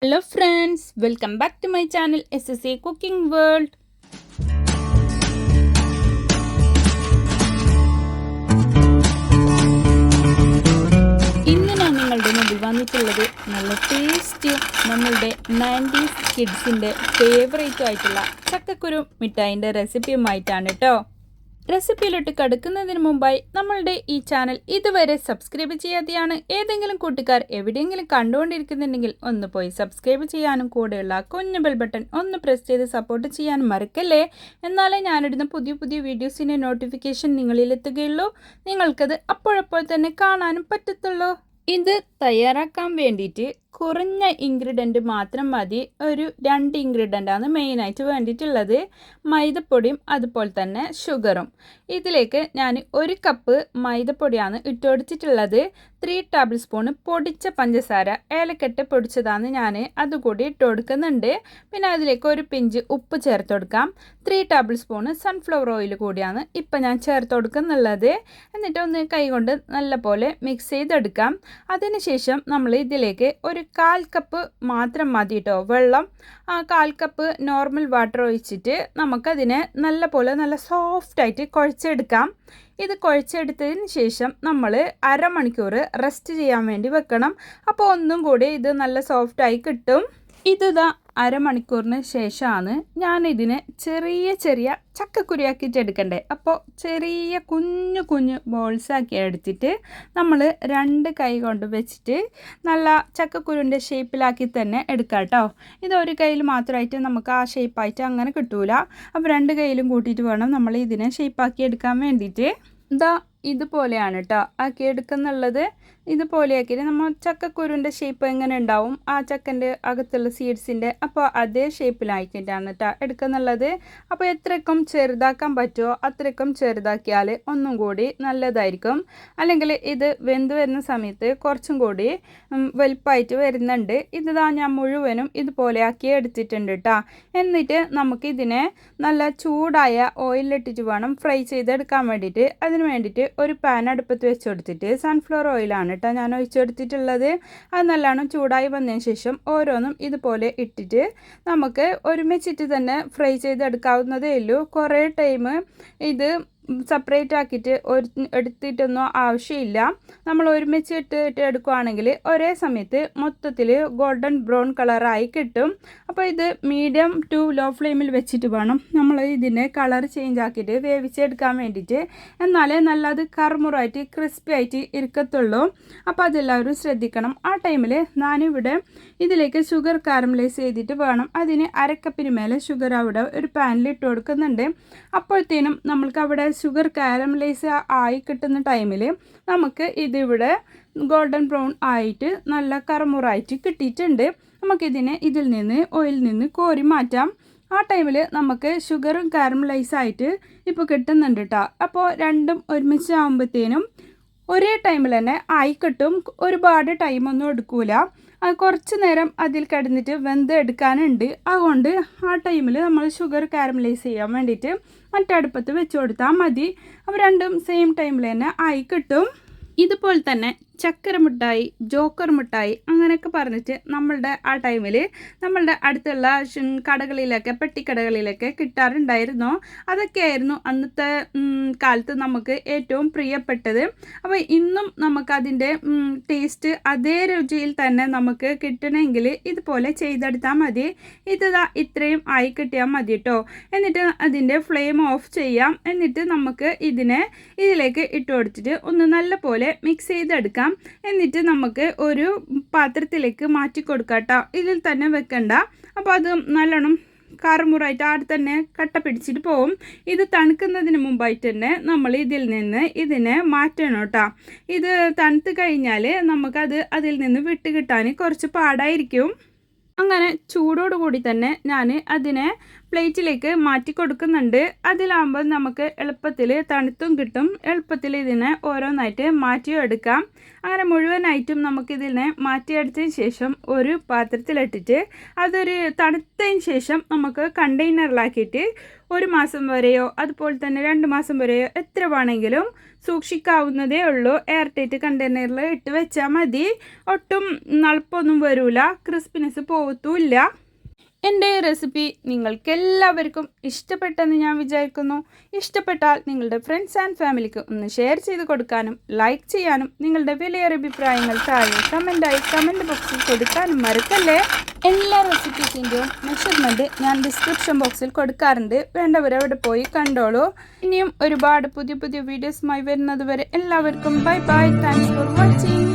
Hello friends, welcome back to my channel SSA Cooking World. ഇന്ന് ഞാൻ നിങ്ങളുടെ മുമ്പിൽ വന്നിട്ടുള്ളത് നല്ല ടേസ്റ്റിയും നമ്മളുടെ 90s കിഡ്സിൻ്റെ ഫേവറേറ്റും ആയിട്ടുള്ള ചക്കക്കുരു മിഠായിൻ്റെ റെസിപ്പിയുമായിട്ടാണ് കേട്ടോ. റെസിപ്പിയിലോട്ട് കടക്കുന്നതിന് മുമ്പായി നമ്മളുടെ ഈ ചാനൽ ഇതുവരെ സബ്സ്ക്രൈബ് ചെയ്യാതെയാണ് ഏതെങ്കിലും കൂട്ടുകാർ എവിടെയെങ്കിലും കണ്ടുകൊണ്ടിരിക്കുന്നുണ്ടെങ്കിൽ ഒന്ന് പോയി സബ്സ്ക്രൈബ് ചെയ്യാനും കൂടെയുള്ള കുഞ്ഞു ബെൽ ബട്ടൺ ഒന്ന് പ്രസ് ചെയ്ത് സപ്പോർട്ട് ചെയ്യാനും മറക്കല്ലേ. എന്നാലേ ഞാനിടുന്ന പുതിയ പുതിയ വീഡിയോസിൻ്റെ നോട്ടിഫിക്കേഷൻ നിങ്ങളിലെത്തുകയുള്ളൂ, നിങ്ങൾക്കത് അപ്പോഴപ്പോൾ തന്നെ കാണാനും പറ്റത്തുള്ളൂ. ഇത് തയ്യാറാക്കാൻ വേണ്ടിയിട്ട് കുറഞ്ഞ ഇൻഗ്രീഡിയൻറ്റ് മാത്രം മതി. ഒരു 2 ഇൻഗ്രീഡിയൻ്റാണ് മെയിനായിട്ട് വേണ്ടിയിട്ടുള്ളത്. മൈദപ്പൊടിയും അതുപോലെ തന്നെ ഷുഗറും. ഇതിലേക്ക് ഞാൻ 1 കപ്പ് മൈദപ്പൊടിയാണ് ഇട്ടുകൊടുത്തിട്ടുള്ളത്. 3 ടേബിൾ സ്പൂൺ പൊടിച്ച പഞ്ചസാര, ഏലക്കട്ട് പൊടിച്ചതാണ് ഞാൻ അതുകൂടി ഇട്ട് കൊടുക്കുന്നുണ്ട്. പിന്നെ അതിലേക്ക് ഒരു പിഞ്ച് ഉപ്പ് ചേർത്ത് കൊടുക്കാം. 3 ടേബിൾ സ്പൂൺ സൺഫ്ലവർ ഓയിൽ കൂടിയാണ് ഇപ്പം ഞാൻ ചേർത്ത് കൊടുക്കുന്നുള്ളത്. എന്നിട്ട് ഒന്ന് കൈകൊണ്ട് നല്ലപോലെ മിക്സ് ചെയ്തെടുക്കാം. അതിനുശേഷം നമ്മൾ ഇതിലേക്ക് ഒരു 1/4 കപ്പ് മാത്രം മതി കേട്ടോ വെള്ളം. 1/4 കപ്പ് നോർമൽ വാട്ടർ ഒഴിച്ചിട്ട് നമുക്കതിനെ നല്ല സോഫ്റ്റായിട്ട് കുഴച്ചെടുക്കാം. ഇത് കുഴച്ചെടുത്തതിന് ശേഷം നമ്മൾ അരമണിക്കൂർ റെസ്റ്റ് ചെയ്യാൻ വേണ്ടി വെക്കണം. അപ്പോൾ ഒന്നും കൂടി ഇത് നല്ല സോഫ്റ്റായി കിട്ടും. ഇതാ അരമണിക്കൂറിന് ശേഷമാണ് ഞാനിതിനെ ചെറിയ ചക്കക്കുരിയാക്കിയിട്ട് എടുക്കണ്ടേ. അപ്പോൾ ചെറിയ കുഞ്ഞു ബോൾസാക്കി എടുത്തിട്ട് നമ്മൾ 2 കൈ കൊണ്ട് വെച്ചിട്ട് നല്ല ചക്കക്കുരുവിൻ്റെ ഷേപ്പിലാക്കി തന്നെ എടുക്കാം കേട്ടോ. ഇത് ഒരു കയ്യിൽ മാത്രമായിട്ട് നമുക്ക് ആ ഷേപ്പായിട്ട് അങ്ങനെ കിട്ടൂല. അപ്പോൾ 2 കൈയിലും കൂട്ടിയിട്ട് വേണം നമ്മൾ ഇതിനെ ഷേപ്പാക്കി എടുക്കാൻ വേണ്ടിയിട്ട്. ഇതുപോലെയാണ് കേട്ടോ ആക്കിയെടുക്കുന്നുള്ളത്. ഇതുപോലെയാക്കിയിട്ട് നമ്മൾ ചക്കക്കുരുവിൻ്റെ ഷേപ്പ് എങ്ങനെ ഉണ്ടാവും ആ ചക്കൻ്റെ അകത്തുള്ള സീഡ്സിൻ്റെ, അപ്പോൾ അതേ ഷേപ്പിലാക്കിയിട്ടാണ് കേട്ടോ എടുക്കുന്നുള്ളത്. അപ്പോൾ എത്രയ്ക്കും ചെറുതാക്കാൻ പറ്റുമോ അത്രയ്ക്കും ചെറുതാക്കിയാൽ ഒന്നും കൂടി നല്ലതായിരിക്കും. അല്ലെങ്കിൽ ഇത് വെന്ത് വരുന്ന സമയത്ത് കുറച്ചും കൂടി വലുപ്പമായിട്ട് വരുന്നുണ്ട്. ഇതാ ഞാൻ മുഴുവനും ഇതുപോലെ ആക്കി എടുത്തിട്ടുണ്ട് കേട്ടോ. എന്നിട്ട് നമുക്കിതിനെ നല്ല ചൂടായ ഓയിലിട്ടിട്ട് വേണം ഫ്രൈ ചെയ്തെടുക്കാൻ വേണ്ടിയിട്ട്. അതിന് വേണ്ടിയിട്ട് ഒരു പാൻ അടുപ്പത്ത് വെച്ച് കൊടുത്തിട്ട് സൺഫ്ലവർ ഓയിലാണ് കേട്ടോ ഞാൻ ഒഴിച്ചെടുത്തിട്ടുള്ളത്. അത് നല്ലോണം ചൂടായി വന്നതിന് ശേഷം ഓരോന്നും ഇതുപോലെ ഇട്ടിട്ട് നമുക്ക് ഒരുമിച്ചിട്ട് തന്നെ ഫ്രൈ ചെയ്തെടുക്കാവുന്നതേ ഉള്ളൂ. കുറേ ടൈം ഇത് സെപ്പറേറ്റ് ആക്കിയിട്ട് എടുത്തിട്ടൊന്നും ആവശ്യമില്ല. നമ്മൾ ഒരുമിച്ച് ഇട്ടിട്ട് എടുക്കുകയാണെങ്കിൽ ഒരേ സമയത്ത് മൊത്തത്തിൽ ഗോൾഡൻ ബ്രൗൺ കളറായി കിട്ടും. അപ്പോൾ ഇത് മീഡിയം ടു ലോ ഫ്ലെയിമിൽ വെച്ചിട്ട് വേണം നമ്മൾ ഇതിനെ കളർ ചേഞ്ച് ആക്കിയിട്ട് വേവിച്ചെടുക്കാൻ വേണ്ടിയിട്ട്. എന്നാലേ നല്ലത് കറുമുറായിട്ട് ക്രിസ്പി ആയിട്ട് ഇരിക്കത്തുള്ളൂ. അപ്പോൾ അതെല്ലാവരും ശ്രദ്ധിക്കണം. ആ ടൈമിൽ ഞാനിവിടെ ഇതിലേക്ക് ഷുഗർ കാരമലൈസ് ചെയ്തിട്ട് വേണം. അതിന് 1/2 കപ്പിന് മേലെ ഷുഗർ അവിടെ ഒരു പാനിൽ ഇട്ട് കൊടുക്കുന്നുണ്ട്. അപ്പോഴത്തേനും നമ്മൾക്ക് അവിടെ ഷുഗർ കാരമലൈസ് ആയി കിട്ടുന്ന ടൈമിൽ നമുക്ക് ഇതിവിടെ ഗോൾഡൻ ബ്രൗൺ ആയിട്ട് നല്ല കറുമുറായിട്ട് കിട്ടിയിട്ടുണ്ട്. നമുക്കിതിനെ ഓയിൽ നിന്ന് കോരി മാറ്റാം. ആ ടൈമിൽ നമുക്ക് ഷുഗറും കാരമലൈസായിട്ട് ഇപ്പോൾ കിട്ടുന്നുണ്ട് കേട്ടോ. അപ്പോൾ രണ്ടും ഒരുമിച്ച് ആകുമ്പോഴത്തേനും ഒരേ ടൈമിൽ തന്നെ ആയി കിട്ടും. ഒരുപാട് ടൈമൊന്നും എടുക്കൂല. അത് കുറച്ച് നേരം അതിൽ കിടന്നിട്ട് വെന്ത് എടുക്കാനുണ്ട്. അതുകൊണ്ട് ആ ടൈമിൽ നമ്മൾ ഷുഗർ കാരമലൈസ് ചെയ്യാൻ വേണ്ടിയിട്ട് മറ്റടുപ്പത്ത് വെച്ച് കൊടുത്താൽ മതി. അപ്പോൾ രണ്ടും സെയിം ടൈമിൽ തന്നെ ആയി കിട്ടും. ഇതുപോലെ തന്നെ ചക്കര മിഠായി, ജോക്കർ മിഠായി അങ്ങനെയൊക്കെ പറഞ്ഞിട്ട് നമ്മളുടെ ആ ടൈമിൽ നമ്മളുടെ അടുത്തുള്ള കടകളിലൊക്കെ പെട്ടിക്കടകളിലൊക്കെ കിട്ടാറുണ്ടായിരുന്നു. അതൊക്കെയായിരുന്നു അന്നത്തെ കാലത്ത് നമുക്ക് ഏറ്റവും പ്രിയപ്പെട്ടത്. അപ്പോൾ ഇന്നും നമുക്കതിൻ്റെ ടേസ്റ്റ് അതേ രുചിയിൽ തന്നെ നമുക്ക് കിട്ടണമെങ്കിൽ ഇതുപോലെ ചെയ്തെടുത്താൽ മതി. ഇത്രയും ആയി കിട്ടിയാൽ മതി കേട്ടോ. എന്നിട്ട് അതിൻ്റെ ഫ്ലെയിം ഓഫ് ചെയ്യാം. എന്നിട്ട് നമുക്ക് ഇതിലേക്ക് ഇട്ട് കൊടുത്തിട്ട് ഒന്ന് നല്ല പോലെ മിക്സ് ചെയ്തെടുക്കാം. എന്നിട്ട് നമുക്ക് ഒരു പാത്രത്തിലേക്ക് മാറ്റി കൊടുക്കാം കേട്ടോ. ഇതിൽ തന്നെ വെക്കണ്ട. അപ്പോൾ അത് നല്ലോണം കറുമുറായിട്ട് ആടെ തന്നെ കട്ട പിടിച്ചിട്ട് പോവും. ഇത് തണുക്കുന്നതിന് മുമ്പായിട്ട് തന്നെ നമ്മൾ ഇതിനെ മാറ്റണം കേട്ടോ. ഇത് തണുത്ത് കഴിഞ്ഞാൽ നമുക്കത് അതിൽ നിന്ന് വിട്ട് കിട്ടാൻ കുറച്ച് പാടായിരിക്കും. അങ്ങനെ ചൂടോടുകൂടി തന്നെ ഞാൻ അതിനെ പ്ലേറ്റിലേക്ക് മാറ്റി കൊടുക്കുന്നുണ്ട്. അതിലാകുമ്പോൾ നമുക്ക് എളുപ്പത്തിൽ തണുത്തും കിട്ടും. എളുപ്പത്തിൽ ഇതിനെ ഓരോന്നായിട്ട് മാറ്റിയും എടുക്കാം. അങ്ങനെ മുഴുവനായിട്ടും നമുക്കിതിനെ മാറ്റിയെടുത്തതിന് ശേഷം ഒരു പാത്രത്തിലിട്ടിട്ട് അതൊരു തണുത്തതിന് ശേഷം നമുക്ക് കണ്ടെയ്നറിലാക്കിയിട്ട് 1 മാസം വരെയോ അതുപോലെ തന്നെ 2 മാസം വരെയോ എത്ര വേണമെങ്കിലും സൂക്ഷിക്കാവുന്നതേ ഉള്ളൂ. എയർ ടൈറ്റ് കണ്ടെയ്നറിൽ ഇട്ട് വെച്ചാൽ മതി. ഒട്ടും നളുപ്പൊന്നും വരില്ല, ക്രിസ്പിനെസ് പോകത്തുമില്ല. എൻ്റെ ഈ റെസിപ്പി നിങ്ങൾക്കെല്ലാവർക്കും ഇഷ്ടപ്പെട്ടെന്ന് ഞാൻ വിചാരിക്കുന്നു. ഇഷ്ടപ്പെട്ടാൽ നിങ്ങളുടെ ഫ്രണ്ട്സ് ആൻഡ് ഫാമിലിക്ക് ഒന്ന് ഷെയർ ചെയ്ത് കൊടുക്കാനും ലൈക്ക് ചെയ്യാനും നിങ്ങളുടെ വിലയേറിയ അഭിപ്രായങ്ങൾ താഴെ കമൻറ്റ് ബോക്സിൽ കൊടുക്കാനും മറക്കല്ലേ. എല്ലാ റെസിപ്പീസിൻ്റെയും മെഷർമെൻറ്റ് ഞാൻ ഡിസ്ക്രിപ്ഷൻ ബോക്സിൽ കൊടുക്കാറുണ്ട്, വേണ്ടവരവിടെ പോയി കണ്ടോളൂ. ഇനിയും ഒരുപാട് പുതിയ വീഡിയോസുമായി വരുന്നത് വരെ എല്ലാവർക്കും bye bye. Thanks for watching.